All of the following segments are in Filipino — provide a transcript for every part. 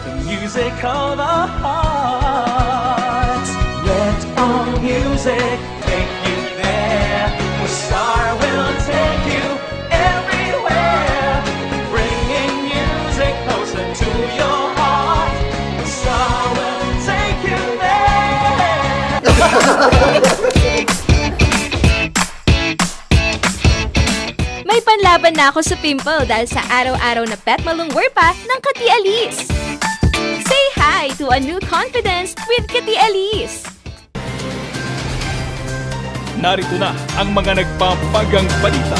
the music of our hearts. Let our music take you there, where star will take you everywhere, bringing music closer to your heart. The star will take you there. May panlaban na ako sa pimple dahil sa araw-araw na pet malungwerpa ng Kati Alice. Say hi to a new confidence with Kati Alice. Narito na ang mga nagpapagang balita.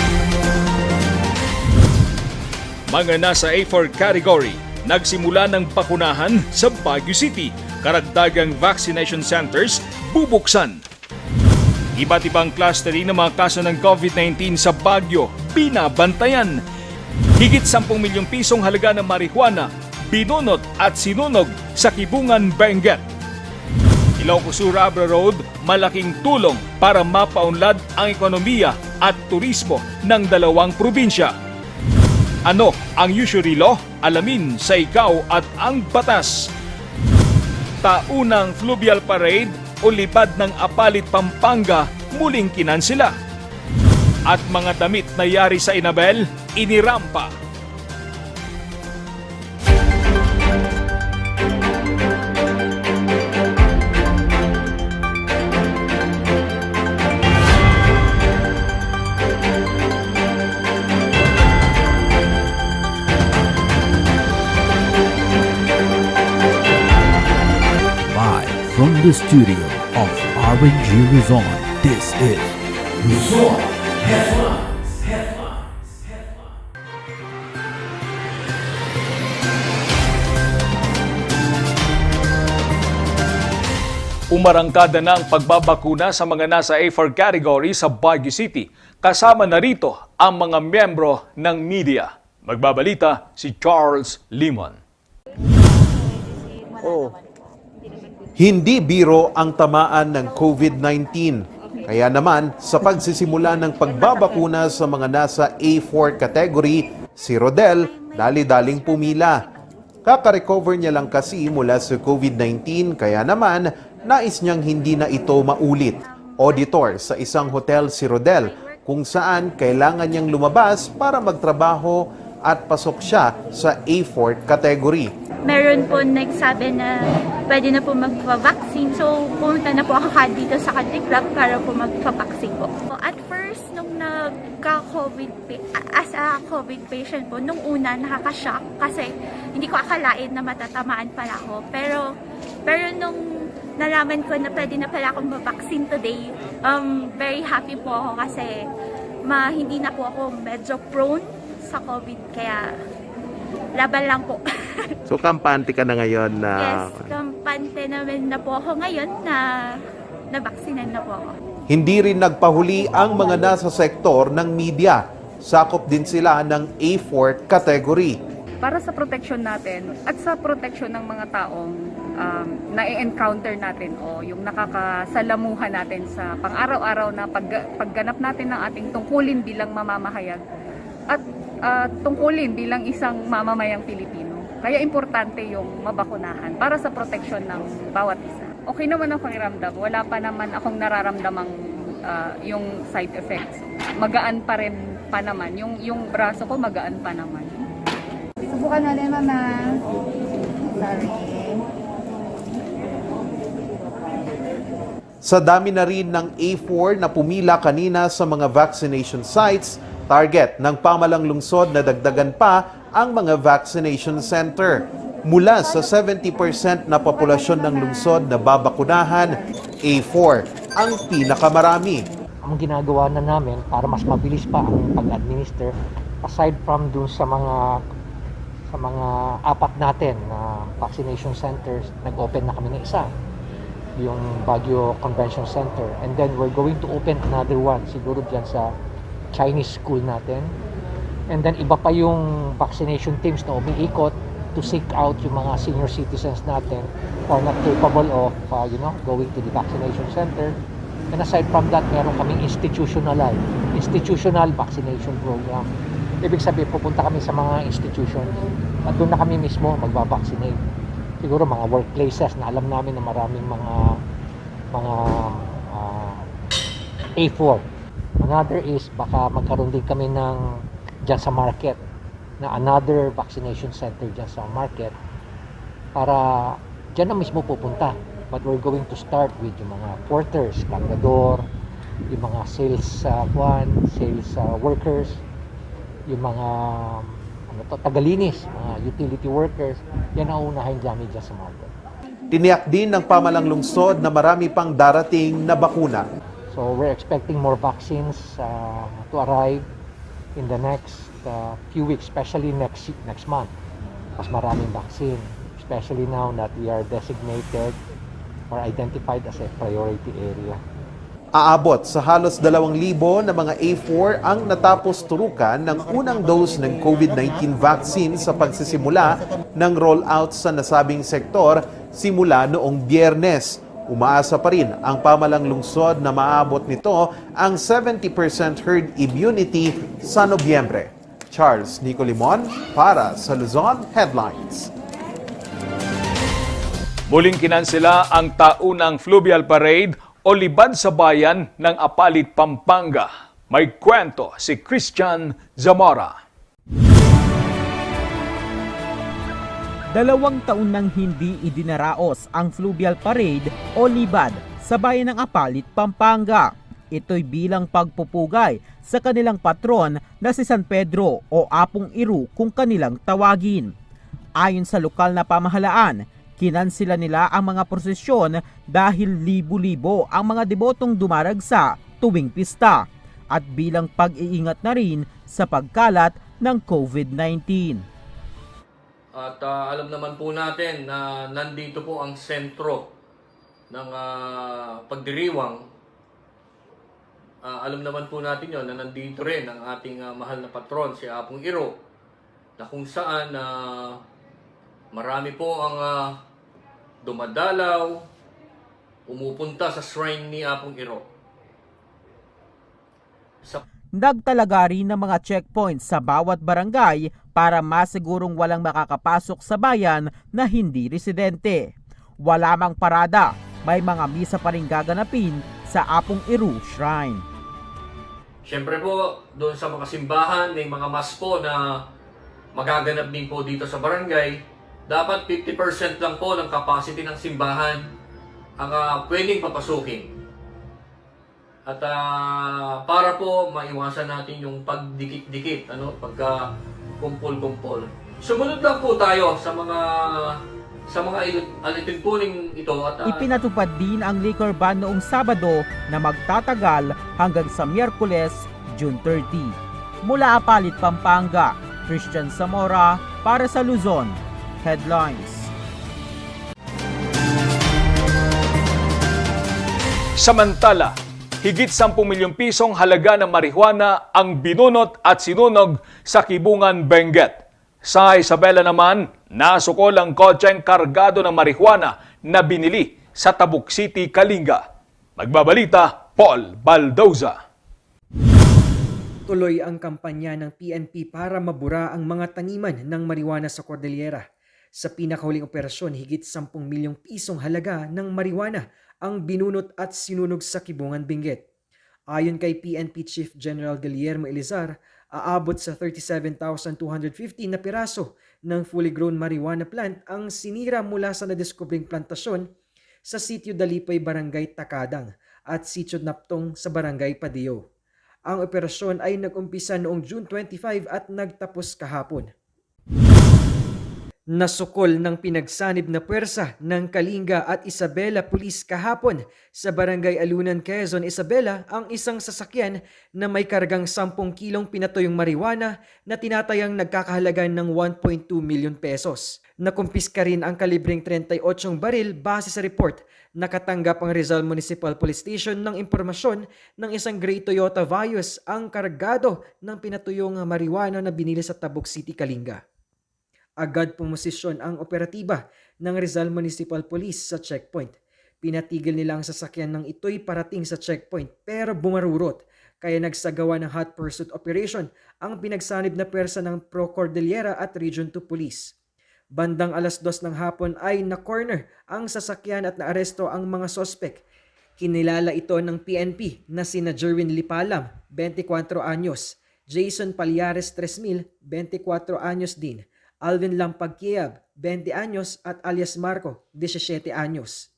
Mga nasa A4 category, nagsimula ng bakunahan sa Baguio City. Karagdagang vaccination centers bubuksan. Iba't ibang clustering ng mga kaso ng COVID-19 sa Baguio, binabantayan. Higit 10 milyong pisong halaga ng marijuana, binunot at sinunog sa Kibungan, Benguet. Ilocos-Sur-Abra Road, malaking tulong para mapaunlad ang ekonomiya at turismo ng dalawang probinsya. Ano ang usury law? Alamin sa Ikaw at ang Batas. Taunang fluvial parade o lipad ng Apalit, Pampanga, muling kinansela. At mga damit na yari sa Inabel, inirampa. From the studio of RNG Luzon, this is Luzon Headlines. Umarangkada na ang pagbabakuna sa mga nasa A4 category sa Baguio City. Kasama na rito ang mga miyembro ng media. Magbabalita si Charles Limon. Hindi biro ang tamaan ng COVID-19. Kaya naman, sa pagsisimula ng pagbabakuna sa mga nasa A4 category, si Rodel dali-daling pumila. Kaka-recover niya lang kasi mula sa COVID-19, kaya naman nais niyang hindi na ito maulit. Auditor sa isang hotel si Rodel, kung saan kailangan niyang lumabas para magtrabaho at pasok siya sa A4 category. Meron po nagsabi na pwede na po magpa-vaccine. So, pumunta na po ako dito sa country club para po magpa-vaccine po. At first, nung nagka-COVID, as a COVID patient po, nung una, nakaka-shock kasi hindi ko akalain na matatamaan pala ako. Pero nung nalaman ko na pwede na pala akong ma-vaccine today, very happy po ako kasi hindi na po ako medyo prone sa COVID. Kaya, laban lang po. So, kampante ka na ngayon na... Yes, kampante naman na po ako ngayon na nabaksinan na po ako. Hindi rin nagpahuli ang mga nasa sektor ng media. Sakop din sila ng A4 category. Para sa protection natin at sa protection ng mga taong na-encounter natin o yung nakakasalamuhan natin sa pang-araw-araw na pagganap natin ng ating tungkulin bilang mamamahayag at tungkulin bilang isang mamamayang Pilipino. Kaya importante yung mabakunahan para sa proteksyon ng bawat isa. Okay naman ang pakiramdam. Wala pa naman akong nararamdamang yung side effects. Magaan pa rin pa naman. Yung braso ko magaan pa naman. Subukan natin, Mama. Sorry. Sa dami na rin ng A4 na pumila kanina sa mga vaccination sites, target ng pamalang lungsod na dagdagan pa ang mga vaccination center. Mula sa 70% na populasyon ng lungsod na babakunahan, A4 ang pinakamarami. Ang ginagawa na namin para mas mabilis pa ang pag-administer, aside from dun sa mga apat natin na vaccination centers, nag-open na kami ng isa, yung Baguio Convention Center, and then we're going to open another one siguro dyan sa Chinese school natin. And then iba pa yung vaccination teams na umiikot to seek out yung mga senior citizens natin who are not capable of going to the vaccination center. And aside from that, meron kaming institutional vaccination program Ibig sabihin, pupunta kami sa mga institutions at doon na kami mismo magbabaksinate. Siguro mga workplaces na alam namin na maraming mga A4. Another is baka magkaroon din kami ng dyan sa market na another vaccination center dyan sa market para dyan na mismo pupunta. But we're going to start with yung mga porters, labrador, yung mga sales workers, yung mga tagalinis, mga utility workers, yan ang unahin dyan sa market. Tiniyak din ng pamalang lungsod na marami pang darating na bakuna. So we're expecting more vaccines to arrive in the next few weeks, especially next month. Mas maraming vaccine, especially now that we are designated or identified as a priority area. Aabot sa halos 2,000 na mga A4 ang natapos turukan ng unang dose ng COVID-19 vaccine sa pagsisimula ng rollout sa nasabing sektor simula noong Biyernes. Umaasa pa rin ang pamalang lungsod na maabot nito ang 70% herd immunity sa Nobyembre. Charles Nicolimon para sa Luzon Headlines. Muling kinansela ang taunang fluvial parade o libad sa bayan ng Apalit, Pampanga. May kwento si Christian Zamora. 2 taon nang hindi idinaraos ang fluvial parade o libad sa bayan ng Apalit, Pampanga. Ito'y bilang pagpupugay sa kanilang patron na si San Pedro o Apong Iru kung kanilang tawagin. Ayon sa lokal na pamahalaan, kinansila nila ang mga prosesyon dahil libo-libo ang mga debotong dumaragsa tuwing pista at bilang pag-iingat na rin sa pagkalat ng COVID-19. At alam naman po natin na nandito po ang sentro ng pagdiriwang. Alam naman po natin yon na nandito rin ang ating mahal na patron, si Apong Iro, na kung saan marami po ang dumadalaw, umupunta sa shrine ni Apong Iro. Nagtalaga rin ng mga checkpoints sa bawat barangay para masigurong walang makakapasok sa bayan na hindi residente. Wala mang parada, may mga misa pa rin gaganapin sa Apong Iru Shrine. Siyempre po, doon sa mga simbahan, may mga mass po na magaganap din po dito sa barangay. Dapat 50% lang po ng capacity ng simbahan ang pwedeng papasukin. At para po maiwasan natin yung pagdikit-dikit, pagka kumpol-kumpol. Sumunod lang po tayo sa mga alituntuning ito. At ipinatupad din ang liquor ban noong Sabado na magtatagal hanggang sa Miyerkules, June 30. Mula Apalit, Pampanga, Christian Zamora para sa Luzon Headlines. Samantala, higit 10 milyong pisong halaga ng marijuana ang binunot at sinunog sa Kibungan, Benguet. Sa Isabela naman, nasukol ang kotseng kargado ng marijuana na binili sa Tabuk City, Kalinga. Magbabalita, Paul Baldoza. Tuloy ang kampanya ng PNP para mabura ang mga taniman ng marijuana sa Cordillera. Sa pinakahuling operasyon, higit 10 milyong pisong halaga ng marijuana ang binunot at sinunog sa Kibungan, Benguet. Ayon kay PNP Chief General Guillermo Elizar, aabot sa 37,250 na piraso ng fully grown marijuana plant ang sinira mula sa nadiskubring plantasyon sa Sitio Dalipay, Barangay Takadang at Sitio Naptong sa Barangay Padeo. Ang operasyon ay nag-umpisa noong June 25 at nagtapos kahapon. Nasukol ng pinagsanib na puwersa ng Kalinga at Isabela Police kahapon sa Barangay Alunan, Quezon, Isabela ang isang sasakyan na may kargang 10 kilong pinatuyong marijuana na tinatayang nagkakahalaga ng 1.2 milyon pesos. Nakumpiska rin ang kalibreng 38 baril base sa report. Nakatanggap ang Rizal Municipal Police Station ng impormasyon ng isang gray Toyota Vios ang kargado ng pinatuyong marijuana na binili sa Tabuk City, Kalinga. Agad pumosisyon ang operatiba ng Rizal Municipal Police sa checkpoint. Pinatigil nila ang sasakyan ng ito'y parating sa checkpoint pero bumarurot. kaya nagsagawa ng hot pursuit operation ang pinagsanib na pwersa ng Pro Cordillera at Region 2 Police. Bandang 2:00 ng hapon ay na-corner ang sasakyan at naaresto ang mga sospek. Kinilala ito ng PNP na sina Jerwin Lipalam, 24 anyos, Jason Palyares 3000, 24 anyos din, Alvin Lampagkiab, 20 anyos at alias Marco, 17 anyos.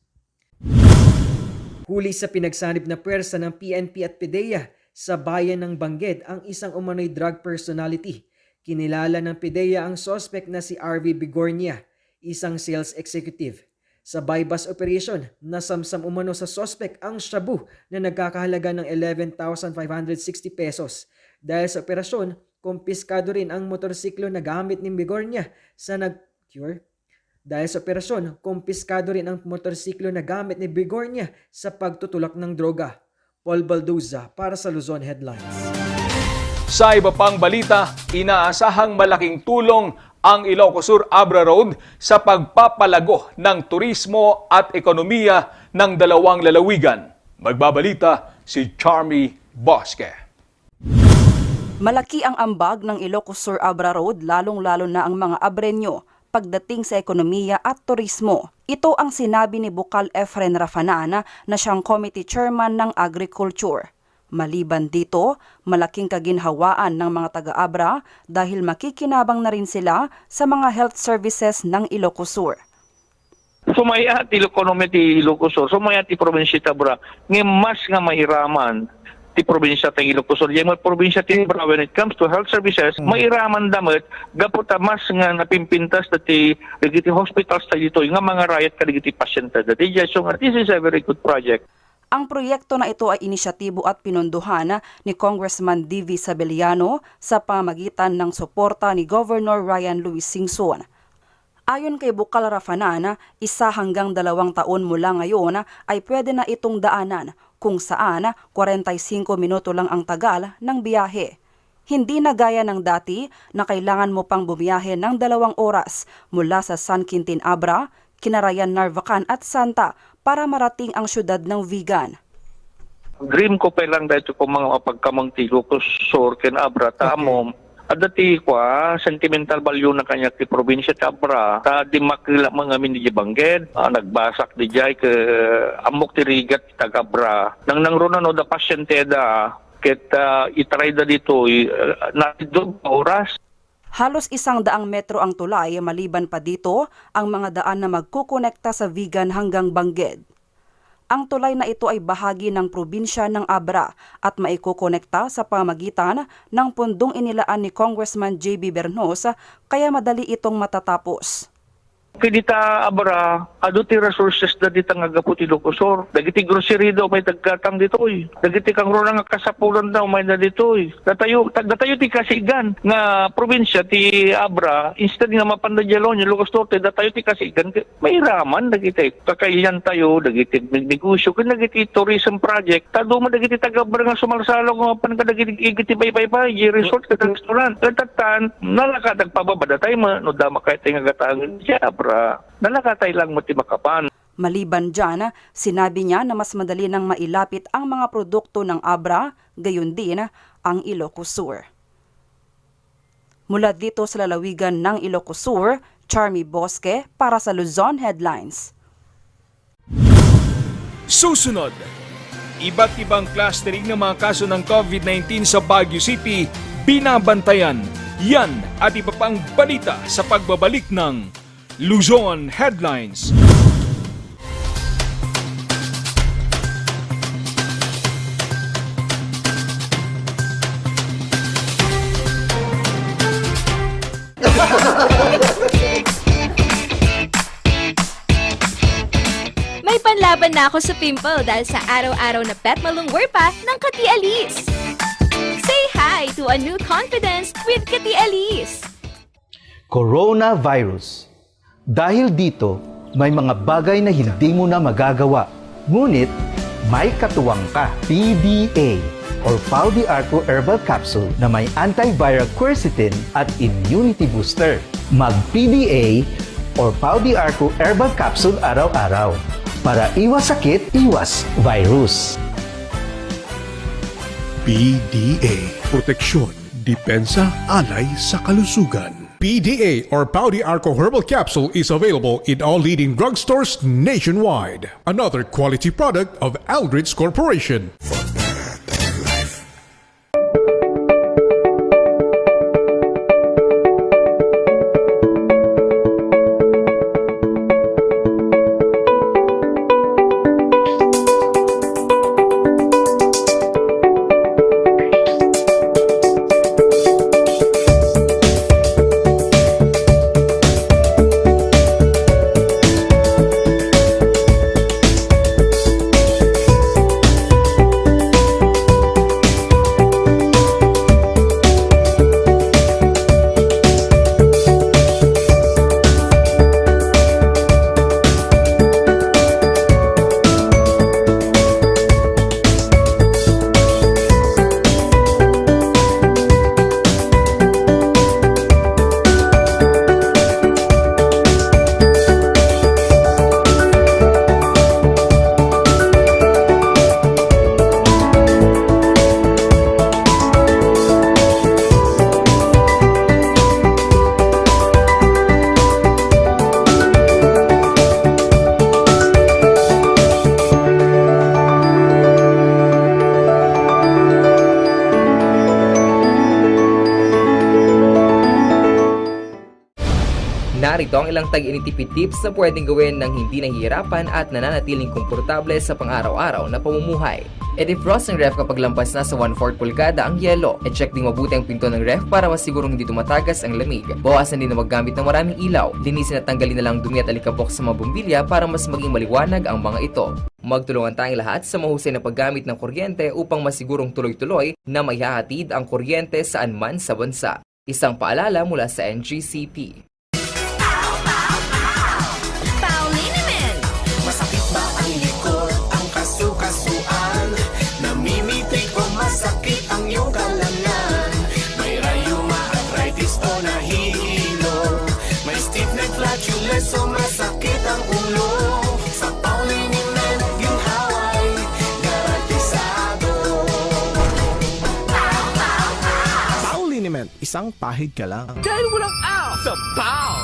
Huli sa pinagsanib na pwersa ng PNP at PDEA sa bayan ng Bangged ang isang umano'y drug personality. Kinilala ng PDEA ang suspect na si RV Bigornia, isang sales executive. Sa bypass operation, nasamsam umano sa suspect ang shabu na nagkakahalaga ng 11,560 pesos. Dahil sa operasyon, kumpiskado rin ang motorsiklo na gamit ni Bigornia sa pagtutulak ng droga. Paul Balduza para sa Luzon Headlines. Sa iba pang balita, inaasahang malaking tulong ang Ilocos Sur Abra Road sa pagpapalago ng turismo at ekonomiya ng dalawang lalawigan. Magbabalita si Charmy Bosque. Malaki ang ambag ng Ilocos Sur Abra Road lalong-lalo na ang mga Abreño pagdating sa ekonomiya at turismo. Ito ang sinabi ni Bukal Efren Rafanana na siyang committee chairman ng agriculture. Maliban dito, malaking kaginhawaan ng mga taga-Abra dahil makikinabang na rin sila sa mga health services ng Ilocos Sur. Sumaya ti ekonomi ti Ilocos Sur, sumaya ti probinsya ti Abra, ng mas nga mahiraman ti probinsya ti Ilocos Sur. Yung probinsya ti Abra when it comes to health services, mahiraman damit, gaputa mas nga napimpintas ti hospitals ta dito, yung mga rayat kaligiti pasyente dati. So this is a very good project. Ang proyekto na ito ay inisyatibo at pinondohan ni Congressman D.V. Sabeliano sa pamagitan ng suporta ni Governor Ryan Luis Singson. Ayon kay Bukal Rafanana, 1 hanggang 2 taon mula ngayon ay pwede na itong daanan kung saan 45 minuto lang ang tagal ng biyahe. Hindi na gaya ng dati na kailangan mo pang bumiyahe ng 2 oras mula sa San Quintin Abra, Kinarayan Narvacan at Santa para marating ang syudad ng Vigan. Dream ko pa lang dahil ko mga pagkamang ti Ilocos Sur ken Abra tamom. Adati kwa sentimental value na kanya ti probinsya ti Abra. Ta di makila mga min di Bangged, nagbasak di jay ke amok ti rigat ti Abra. Nang runa no da pasyente da ket itry da dito na 2 oras. Halos 100 metro ang tulay, maliban pa dito ang mga daan na magkukonekta sa Vigan hanggang Bangged. Ang tulay na ito ay bahagi ng probinsya ng Abra at maikukonekta sa pamagitan ng pundong inilaan ni Congressman J.B. Bernos kaya madali itong matatapos. Kidita Abra, ti resources da dita nga gapu ti Ilocos Sur. Dagiti grocery daw may tagkatang ditoy. Dagiti kang rona nga kasapulan daw may na ditoy. Datayo ti Kasigan nga probinsya ti Abra, instead nga mapandadyalon yung Ilocos Sur, datayo ti Kasigan. May raman dagiti. Kakayan tayo, dagiti negosyo, kun dagiti tourism project. Tado mo dagiti taga-Abra nga sumalsalong nga panagdagiti igiti pay-pay-pay, resort ka restaurant. Katatan, nalakatag pababada tayo no dama kahit nga gatangan siya Abra. Nalakatay lang mo ti makapan. Maliban dyan, sinabi niya na mas madali nang mailapit ang mga produkto ng Abra, gayon din ang Ilocos Sur. Mula dito sa lalawigan ng Ilocos Sur, Charmy Bosque para sa Luzon Headlines. Susunod, iba't ibang clustering ng mga kaso ng COVID-19 sa Baguio City, binabantayan. Yan at iba pang balita sa pagbabalik ng Luzon Headlines. May panlaban na ako sa pimple dahil sa araw-araw na pet malungwer pa ng Kati Alice. Say hi to a new confidence with Kati Alice. Coronavirus. Dahil dito, may mga bagay na hindi mo na magagawa. Ngunit, may katuwang ka. PDA or Pau de Arco Herbal Capsule na may antiviral quercetin at immunity booster. Mag-PDA or Pau de Arco Herbal Capsule araw-araw. Para iwas sakit, iwas virus. PDA. Proteksyon, depensa, alay sa kalusugan. PDA or Pau de Arco Herbal Capsule is available in all leading drugstores nationwide. Another quality product of Aldrich Corporation. Narito ang ilang tag-initipid tips na pwedeng gawin ng hindi nahihirapan at nananatiling komportable sa pang-araw-araw na pamumuhay. I-defrost ang ref kapag lampas na sa 1/4 pulgada ang yelo. I-check ding mabuti ang pinto ng ref para masigurong hindi tumatagas ang lamig. Bawasan din na maggamit ng maraming ilaw. Linisin at tanggalin na lang dumi at alikabok sa mga bumbilya para mas maging maliwanag ang mga ito. Magtulungan tayong lahat sa mahusay na paggamit ng kuryente upang masigurong tuloy-tuloy na maihahatid ang kuryente saan man sa bansa. Isang paalala mula sa NGCP. Masakit ba ang likod, ang kasukasuan? Namimitig o masakit ang iyong kalangan? May rayuma, arthritis o nahihilo? May stiff neck, flatulence o masakit ang ulo? Sa Pauliniment, ginhaway, garantisado. Pauliniment, isang pahid ka lang. Dahil walang out sa Pau!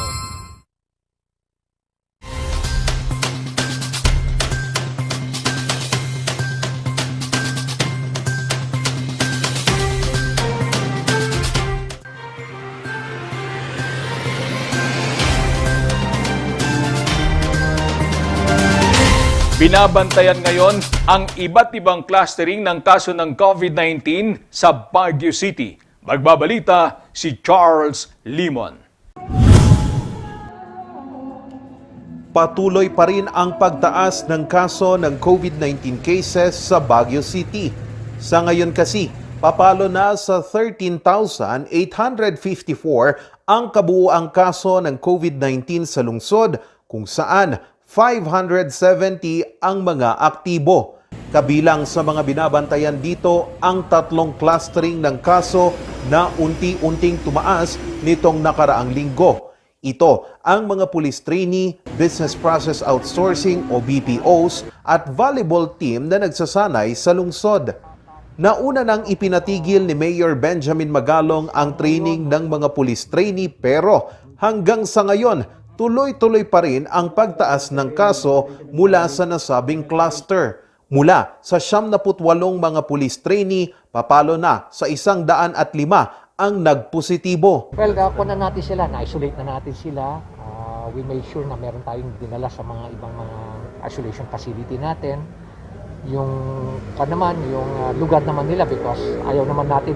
Binabantayan ngayon ang iba't ibang clustering ng kaso ng COVID-19 sa Baguio City. Magbabalita si Charles Limon. Patuloy pa rin ang pagtaas ng kaso ng COVID-19 cases sa Baguio City. Sa ngayon kasi, papalo na sa 13,854 ang kabuuang kaso ng COVID-19 sa lungsod, kung saan 570 ang mga aktibo. Kabilang sa mga binabantayan dito ang 3 clustering ng kaso na unti-unting tumaas nitong nakaraang linggo. Ito ang mga police trainee, business process outsourcing o BPOs at volleyball team na nagsasanay sa lungsod. Nauna nang ipinatigil ni Mayor Benjamin Magalong ang training ng mga police trainee pero hanggang sa ngayon, tuloy-tuloy pa rin ang pagtaas ng kaso mula sa nasabing cluster. Mula sa 78 mga police trainee, papalo na sa 105 ang nagpositibo. Well, kuha na natin sila, na-isolate na natin sila. We made sure na meron tayong dinala sa mga ibang mga isolation facility natin. Yung lugar naman nila because ayaw naman natin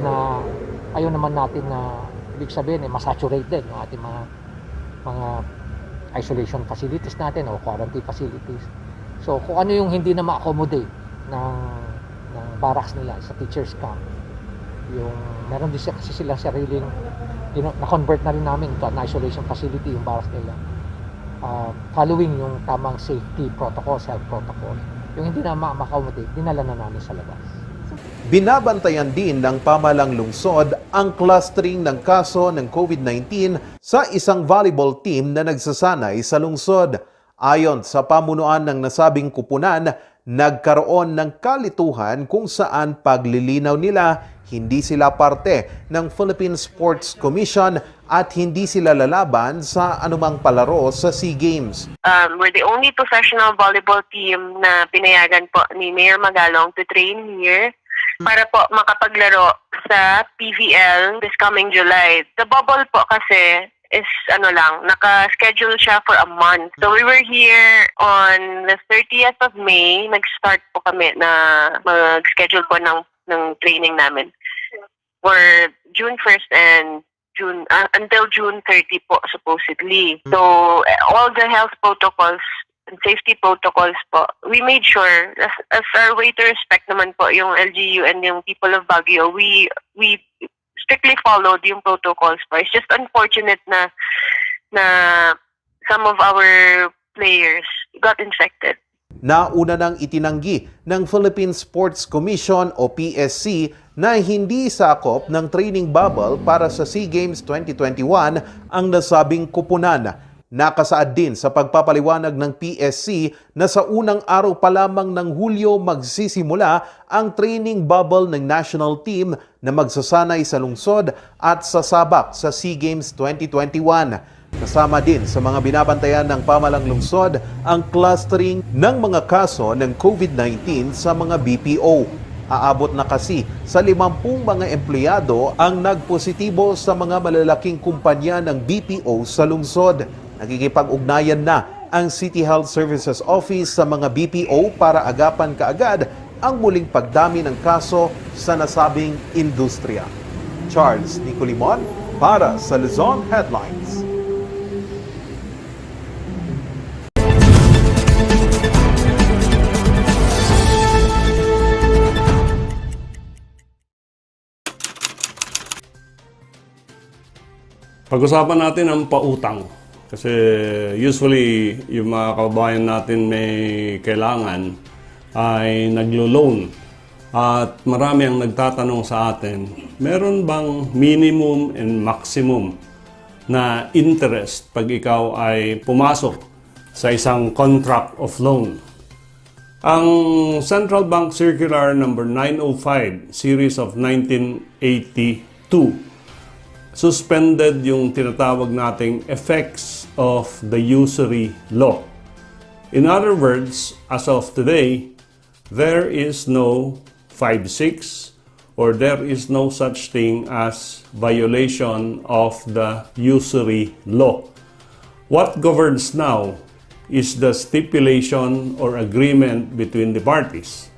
na ibig sabihin masaturate din yung ating mga isolation facilities natin o quarantine facilities. So kung ano yung hindi na ma-accommodate ng barracks nila sa teachers camp, yung meron din kasi sila sariling na-convert na rin namin to an isolation facility yung barracks nila, following yung tamang safety protocols, health protocols. Yung hindi na ma-accommodate, dinala na namin sa labas. Binabantayan din ng pamahalang lungsod ang clustering ng kaso ng COVID-19 sa isang volleyball team na nagsasanay sa lungsod. Ayon sa pamunuan ng nasabing kupunan, nagkaroon ng kalituhan kung saan paglilinaw nila hindi sila parte ng Philippine Sports Commission at hindi sila lalaban sa anumang palaro sa SEA Games. We're the only professional volleyball team na pinayagan po ni Mayor Magalong to train here para po makapaglaro sa PVL this coming July. The bubble po kasi is naka-schedule siya for a month. So we were here on the 30th of May. Nag-start po kami na mag-schedule po ng training namin for June 1st and until June 30 po supposedly. So all the health protocols and safety protocols po, we made sure as our way to respect naman po yung LGU and yung people of Baguio, we strictly followed yung protocols po. It's just unfortunate na some of our players got infected. Nauna nang itinanggi ng Philippine Sports Commission o PSC na hindi sakop ng training bubble para sa SEA Games 2021 ang nasabing kupunan. Nakasaad din sa pagpapaliwanag ng PSC na sa unang araw pa lamang ng Hulyo magsisimula ang training bubble ng national team na magsasanay sa lungsod at sasabak sa SEA Games 2021. Kasama din sa mga binabantayan ng pamalang lungsod ang clustering ng mga kaso ng COVID-19 sa mga BPO. Aabot na kasi sa 50 mga empleyado ang nagpositibo sa mga malalaking kumpanya ng BPO sa lungsod. Nakikipag-ugnayan na ang City Health Services Office sa mga BPO para agapan kaagad ang muling pagdami ng kaso sa nasabing industriya. Charles Nicolimon para sa Luzon Headlines. Pag-usapan natin ang pautang. Kasi usually, yung mga kababayan natin may kailangan ay naglo-loan. At marami ang nagtatanong sa atin, meron bang minimum and maximum na interest pag ikaw ay pumasok sa isang contract of loan? Ang Central Bank Circular number 905, series of 1982, suspended yung tinatawag nating effects of the usury law. In other words, as of today, there is no 5-6 or there is no such thing as violation of the usury law. What governs now is the stipulation or agreement between the parties.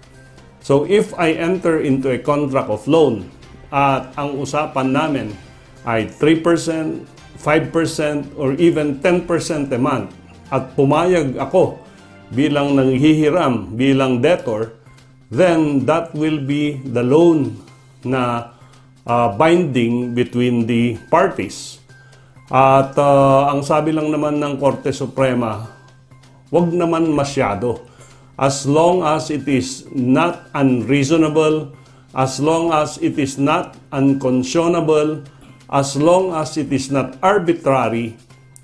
So if I enter into a contract of loan at ang usapan namin ay 3%, 5%, or even 10% a month at pumayag ako bilang nanghihiram, bilang debtor, then that will be the loan na binding between the parties. At ang sabi lang naman ng Korte Suprema, wag naman masyado. As long as it is not unreasonable, as long as it is not unconscionable, as long as it is not arbitrary,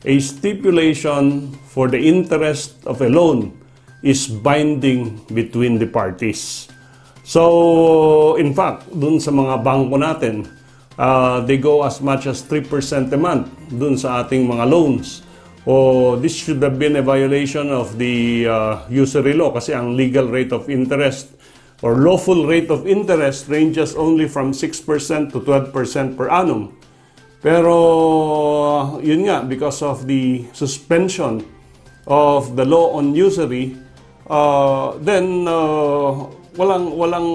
a stipulation for the interest of a loan is binding between the parties. So, in fact, dun sa mga bangko natin, they go as much as 3% a month dun sa ating mga loans. This should have been a violation of the usury law kasi ang legal rate of interest or lawful rate of interest ranges only from 6% to 12% per annum. Pero yun nga, because of the suspension of the law on usury, then walang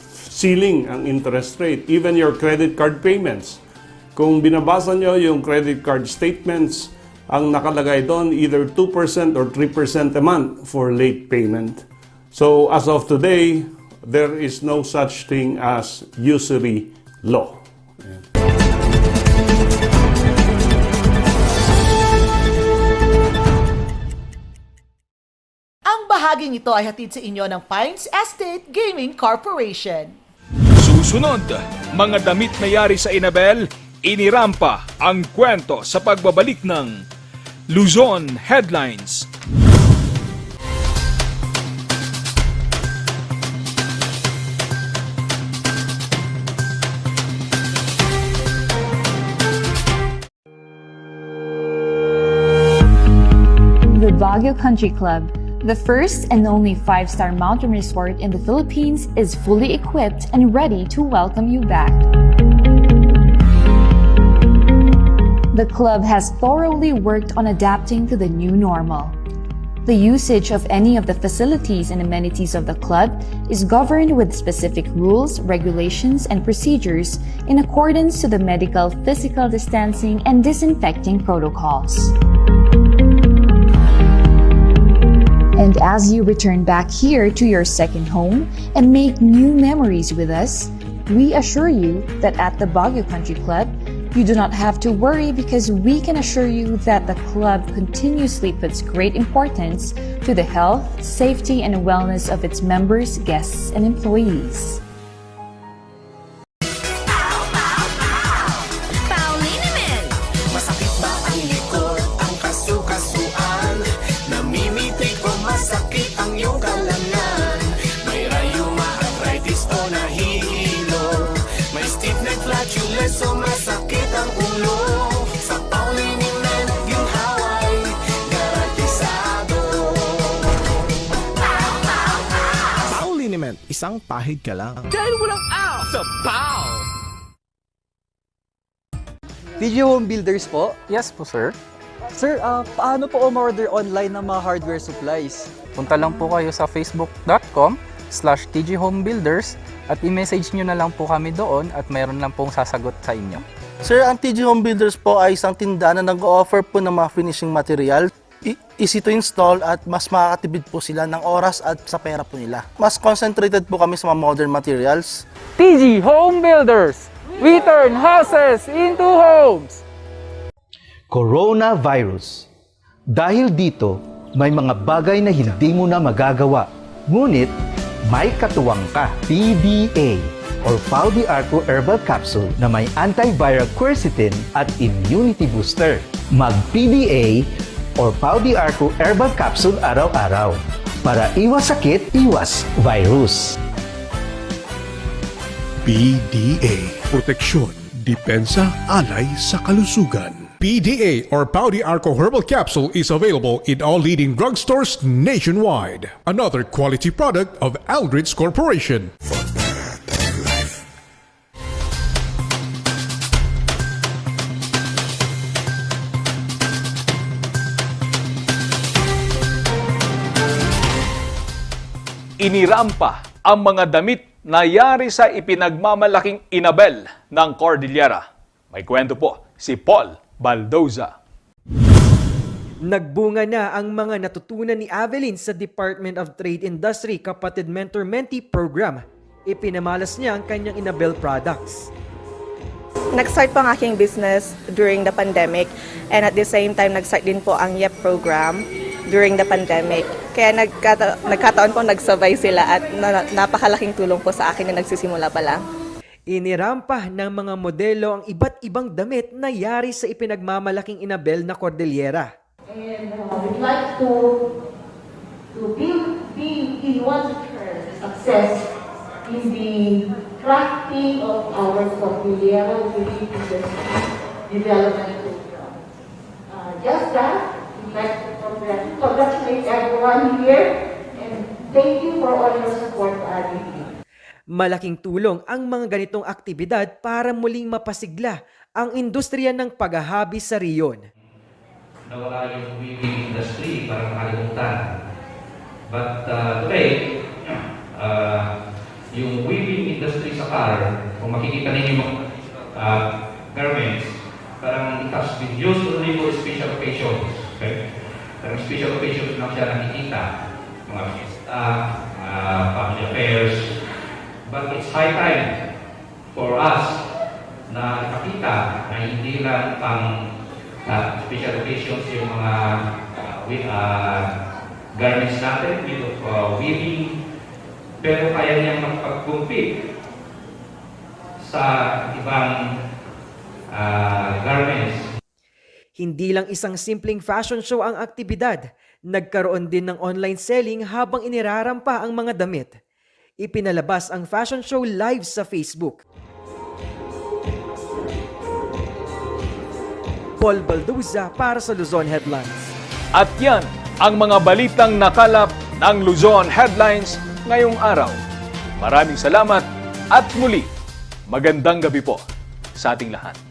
ceiling ang interest rate. Even your credit card payments. Kung binabasa nyo yung credit card statements, ang nakalagay doon either 2% or 3% a month for late payment. So as of today, there is no such thing as usury law. Bahaging ito ay hatid sa inyo ng Pines Estate Gaming Corporation. Susunod, mga damit na yari sa Inabel, inirampa ang kwento sa pagbabalik ng Luzon Headlines. The Baguio Country Club, the first and only 5-star mountain resort in the Philippines, is fully equipped and ready to welcome you back. The club has thoroughly worked on adapting to the new normal. The usage of any of the facilities and amenities of the club is governed with specific rules, regulations, and procedures in accordance to the medical, physical distancing, and disinfecting protocols. And as you return back here to your second home and make new memories with us, we assure you that at the Baguio Country Club, you do not have to worry because we can assure you that the club continuously puts great importance to the health, safety, and wellness of its members, guests, and employees. Masakit ba ang likod, ang kasukasuan? Namimitig o masakit ang iyong kalamnan? May rayuma, arthritis o nahihilo? May stiff neck, flatulence o masakit ang ulo? Sa Pauliniment, ginhaway, garantisado. Pauliniment, isang pahid ka lang. Dahil walang aw sa POW! TG Home Builders po? Yes po, sir. Sir, paano po umorder online ng mga hardware supplies? Punta lang po kayo sa facebook.com/tghomebuilders at i-message nyo na lang po kami doon at mayroon lang pong sasagot sa inyo. Sir, ang TG Home Builders po ay isang tindahan na nag-o-offer po ng mga finishing material. Easy to install at mas makakatipid po sila ng oras at sa pera po nila. Mas concentrated po kami sa mga modern materials. TG Home Builders! We turn houses into homes! Coronavirus. Dahil dito, may mga bagay na hindi mo na magagawa. Ngunit, may katuwang ka. PDA or Pau de Arco Herbal Capsule na may antiviral quercetin at immunity booster. Mag-PDA or Pau de Arco Herbal Capsule araw-araw para iwas sakit, iwas virus. PDA. Proteksyon, depensa, alay sa kalusugan. PDA or Pau de Arco Herbal Capsule is available in all leading drugstores nationwide. Another quality product of Aldrich Corporation. Inirampa ang mga damit na yari sa ipinagmamalaking Inabel ng Cordillera. May kwento po si Paul Baldoza. Nagbunga na ang mga natutunan ni Avelin sa Department of Trade Industry Kapatid Mentor-Mentee Program. Ipinamalas niya ang kanyang Inabel products. Nag-start po ang aking business during the pandemic and at the same time nag-start din po ang YEP program during the pandemic. Kaya nagkataon po nagsabay sila at napakalaking tulong po sa akin na nagsisimula pa lang. Inirampa ng mga modelo ang iba't ibang damit na yari sa ipinagmamalaking Inabel na Cordillera. And we'd like to be in one turn success in the crafting of our Cordillera Industry Development Program. Just that, we'd like to congratulate everyone here and thank you for all your support to RDP. Malaking tulong ang mga ganitong aktibidad para muling mapasigla ang industriya ng paghahabi sa riyon. Nawala yung weaving industry, parang makalimutan. But today, yung weaving industry sa car, kung makikita ninyo yung garments, parang it has been used only for special occasions. Okay? Parang special occasions lang siya nakikita. Mga fiesta, family affairs. But it's high time for us na ipakita na hindi lang pang special occasions yung mga garments natin with weaving, pero kaya niyang makapag-compete sa ibang garments. Hindi lang isang simpleng fashion show ang aktibidad, nagkaroon din ng online selling habang inirarampa ang mga damit. Ipinalabas ang fashion show live sa Facebook. Paul Baldoza para sa Luzon Headlines. At yan ang mga balitang nakalap ng Luzon Headlines ngayong araw. Maraming salamat at muli, magandang gabi po sa ating lahat.